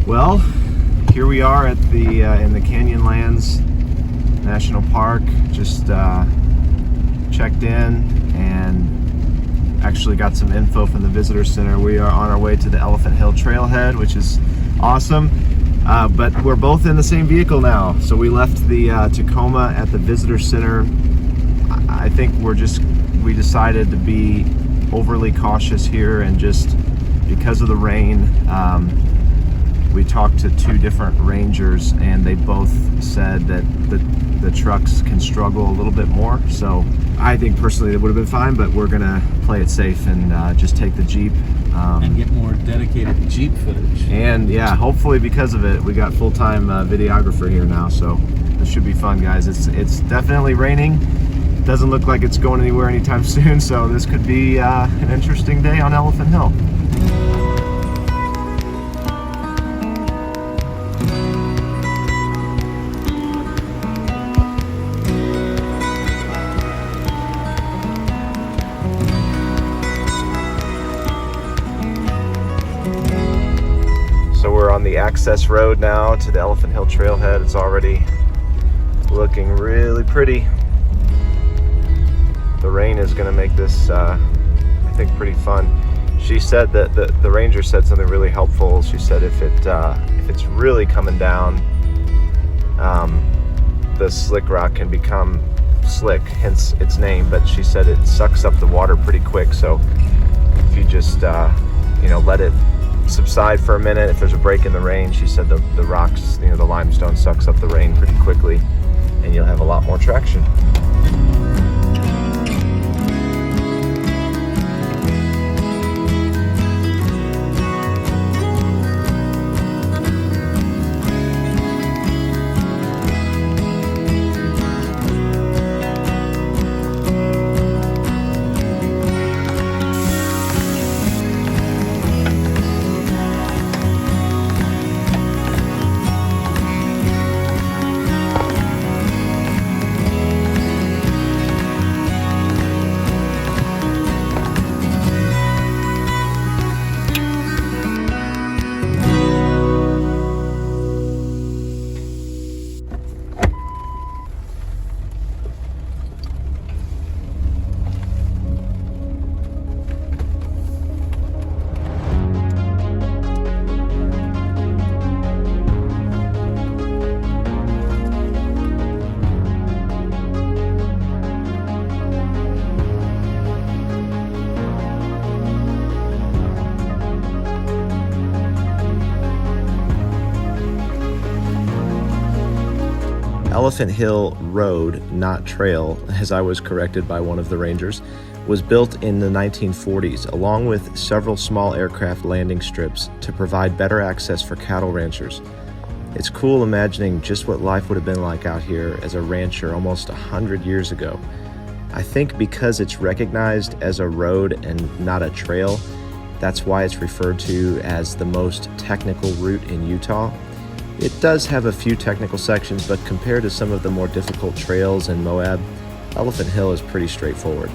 Well, here we are at the in the Canyonlands National Park. Just checked in and actually got some info from the visitor center. We are on our way to the Elephant Hill Trailhead, which is awesome. But we're both in the same vehicle now. So we left the Tacoma at the visitor center. I think we decided to be overly cautious here, and just because of the rain, we talked to two different rangers and they both said that the trucks can struggle a little bit more. So I think personally it would have been fine, but we're gonna play it safe and just take the Jeep. And get more dedicated Jeep footage. And yeah, hopefully because of it, we got full-time videographer here now, so this should be fun, guys. It's definitely raining. Doesn't look like it's going anywhere anytime soon, so this could be an interesting day on Elephant Hill. So we're on the access road now to the Elephant Hill Trailhead. It's already looking really pretty. The rain is going to make this, I think, pretty fun. She said that the ranger said something really helpful. She said if it's really coming down, the slick rock can become slick, hence its name. But she said it sucks up the water pretty quick. So if you just let it subside for a minute, if there's a break in the rain, she said the rocks, the limestone sucks up the rain pretty quickly, and you'll have a lot more traction. Elephant Hill Road, not trail, as I was corrected by one of the rangers, was built in the 1940s along with several small aircraft landing strips to provide better access for cattle ranchers. It's cool imagining just what life would have been like out here as a rancher almost 100 years ago. I think because it's recognized as a road and not a trail, that's why it's referred to as the most technical route in Utah. It does have a few technical sections, but compared to some of the more difficult trails in Moab, Elephant Hill is pretty straightforward.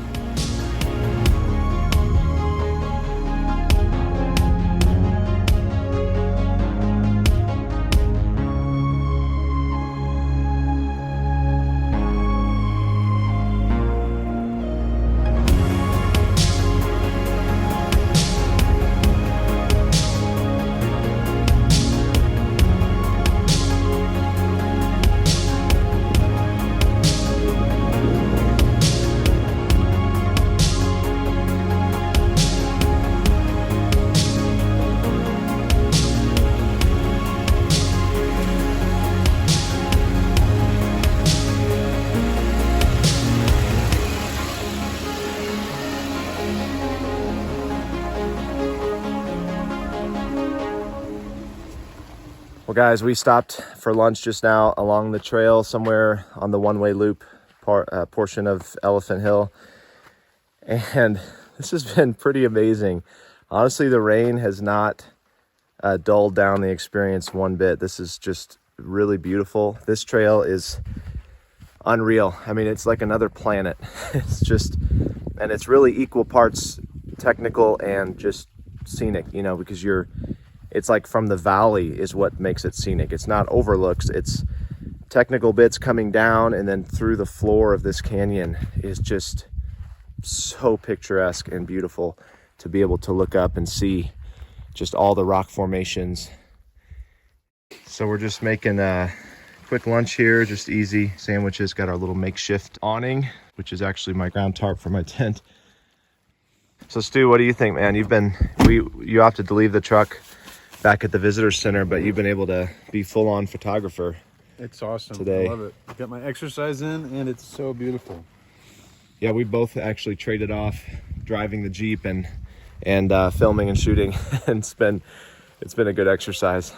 Well, guys, we stopped for lunch just now along the trail somewhere on the one-way loop portion of Elephant Hill. And this has been pretty amazing. Honestly, the rain has not dulled down the experience one bit. This is just really beautiful. This trail is unreal. I mean, it's like another planet. It's just, and it's really equal parts technical and just scenic, you know, because you're it's like from the valley is what makes it scenic. It's not overlooks, it's technical bits coming down, and then through the floor of this canyon is just so picturesque and beautiful to be able to look up and see just all the rock formations. So we're just making a quick lunch here, just easy sandwiches. Got our little makeshift awning, which is actually my ground tarp for my tent. So Stu, what do you think, man? You opted to leave the truck back at the visitor center, but you've been able to be full-on photographer. It's awesome Today. I love it. Got my exercise in, and it's so beautiful. Yeah, we both actually traded off driving the Jeep and filming and shooting, and it's been a good exercise.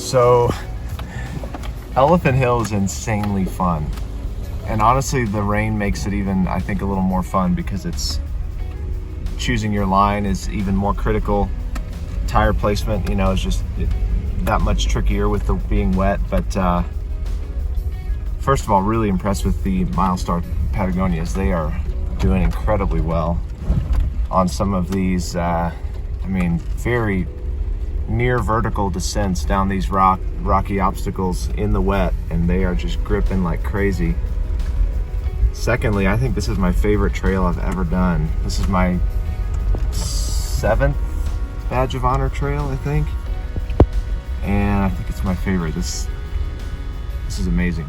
So Elephant Hill is insanely fun, and honestly the rain makes it even, I think, a little more fun because it's choosing your line is even more critical. Tire placement, you know, is just that much trickier with the being wet. But first of all, really impressed with the Milestar Patagonias. They are doing incredibly well on some of these I mean, very near vertical descents down these rocky obstacles in the wet, and they are just gripping like crazy. Secondly, I think this is my favorite trail I've ever done. This is my 7th Badge of Honor trail, I think, and I think it's my favorite. This is amazing.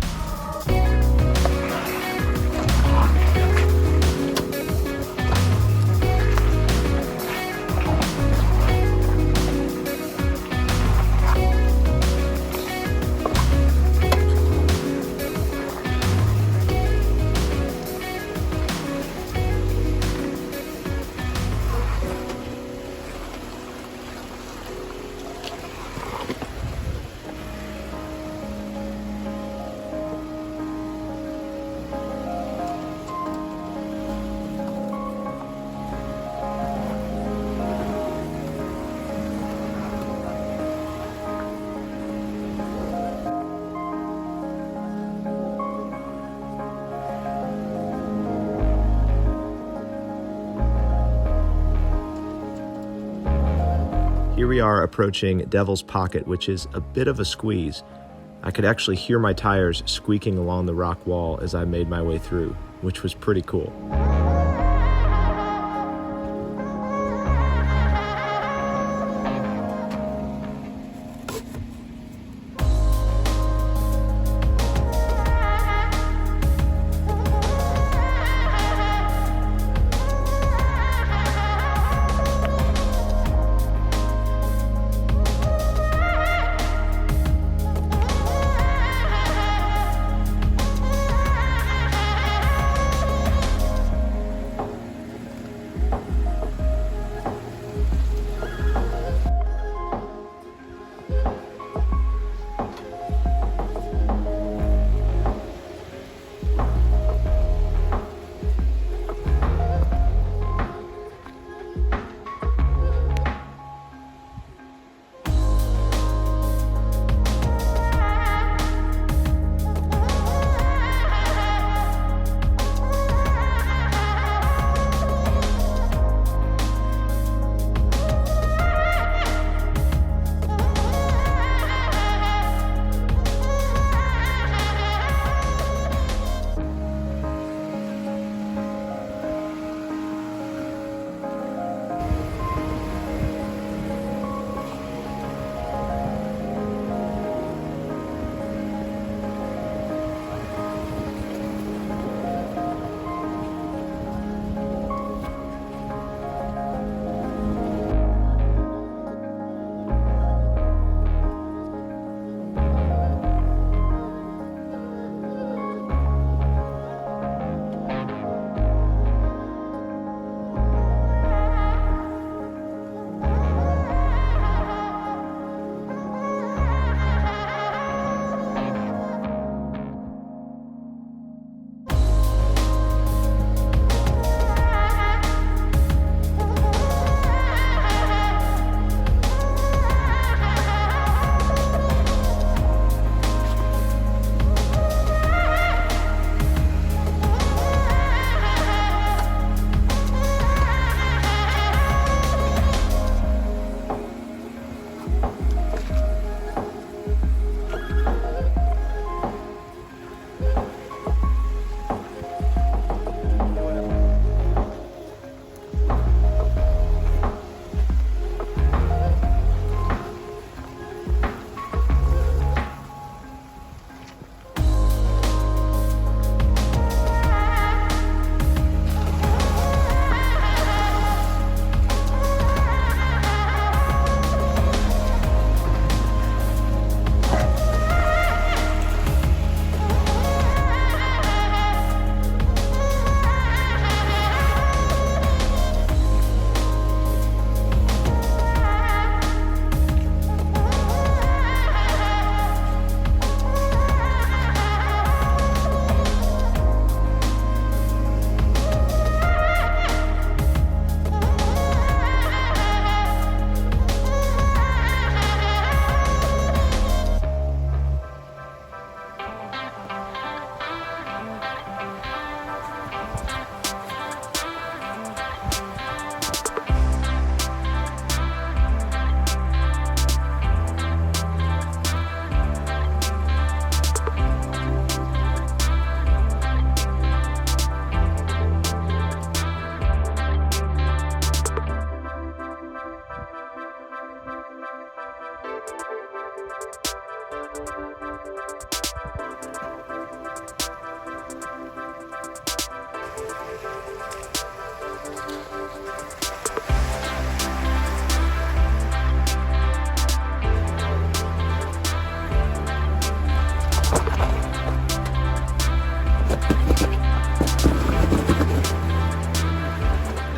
Here we are approaching Devil's Pocket, which is a bit of a squeeze. I could actually hear my tires squeaking along the rock wall as I made my way through, which was pretty cool.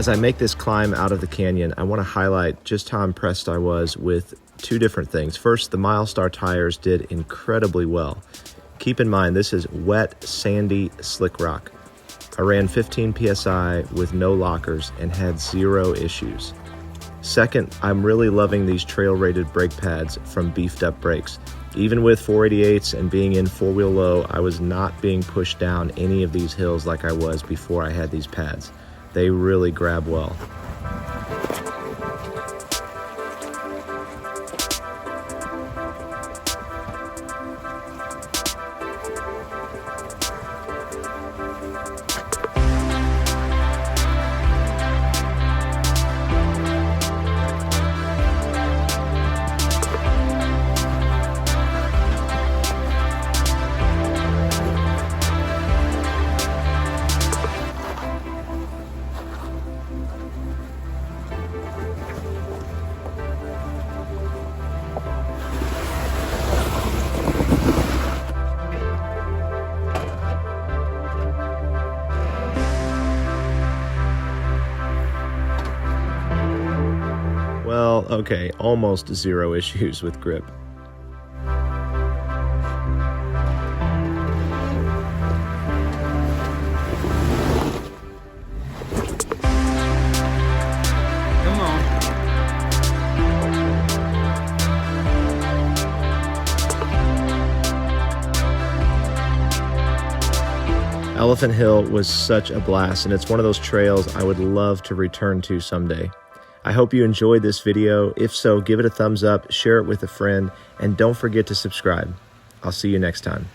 As I make this climb out of the canyon, I want to highlight just how impressed I was with two different things. First, the Milestar tires did incredibly well. Keep in mind, this is wet, sandy, slick rock. I ran 15 PSI with no lockers and had 0 issues. Second, I'm really loving these trail-rated brake pads from Beefed Up Brakes. Even with 488s and being in four-wheel low, I was not being pushed down any of these hills like I was before I had these pads. They really grab well. Well, okay, almost 0 issues with grip. Come on. Elephant Hill was such a blast, and it's one of those trails I would love to return to someday. I hope you enjoyed this video. If so, give it a thumbs up, share it with a friend, and don't forget to subscribe. I'll see you next time.